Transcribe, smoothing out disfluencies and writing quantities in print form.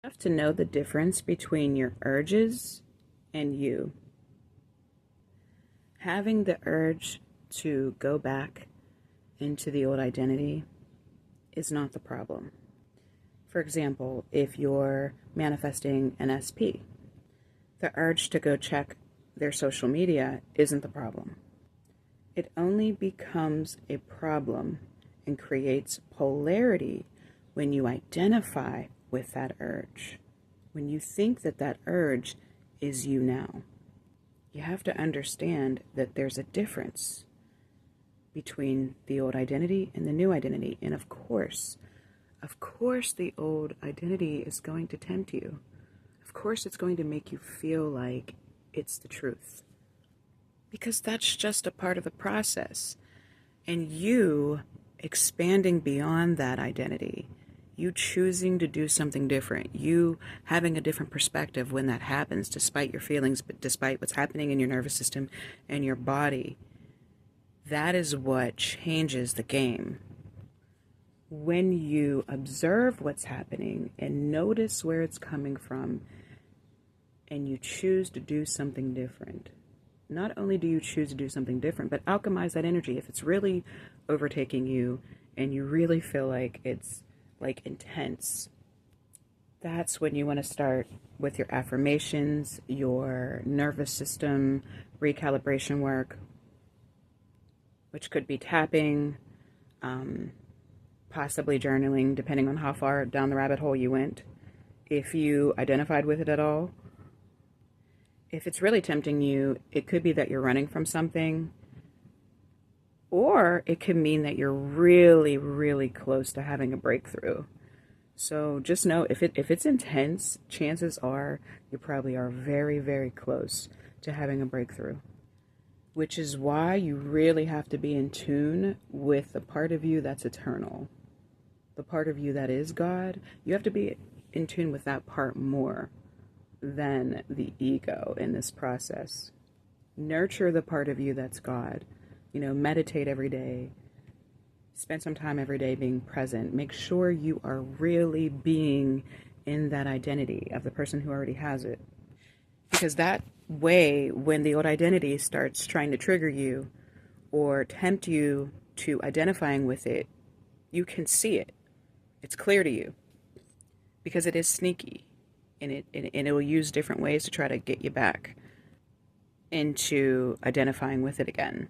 Have to know the difference between your urges and you. Having the urge to go back into the old identity is not the problem. For example, if you're manifesting an SP, the urge to go check their social media isn't the problem. It only becomes a problem and creates polarity when you identify with that urge, when you think that that urge is you now. You have to understand that there's a difference between the old identity and the new identity. And of course, the old identity is going to tempt you. Of course, it's going to make you feel like it's the truth. Because that's just a part of the process. And you expanding beyond that identity, you choosing to do something different, you having a different perspective when that happens, despite your feelings, but despite what's happening in your nervous system and your body, that is what changes the game. When you observe what's happening and notice where it's coming from, and you choose to do something different, not only do you choose to do something different, but alchemize that energy. If it's really overtaking you and you really feel like it's like intense, that's when you want to start with your affirmations, your nervous system recalibration work, which could be tapping, possibly journaling, depending on how far down the rabbit hole you went, if you identified with it at all. If it's really tempting you, it could be that you're running from something, or it could mean that you're really, really close to having a breakthrough. So just know if it's intense, chances are you probably are very, very close to having a breakthrough. Which is why you really have to be in tune with the part of you that's eternal. The part of you that is God. You have to be in tune with that part more than the ego in this process. Nurture the part of you that's God. Meditate every day. Spend some time every day being present. Make sure you are really being in that identity of the person who already has it. Because that way, when the old identity starts trying to trigger you or tempt you to identifying with it, you can see it. It's clear to you. Because it is sneaky. And it will use different ways to try to get you back into identifying with it again.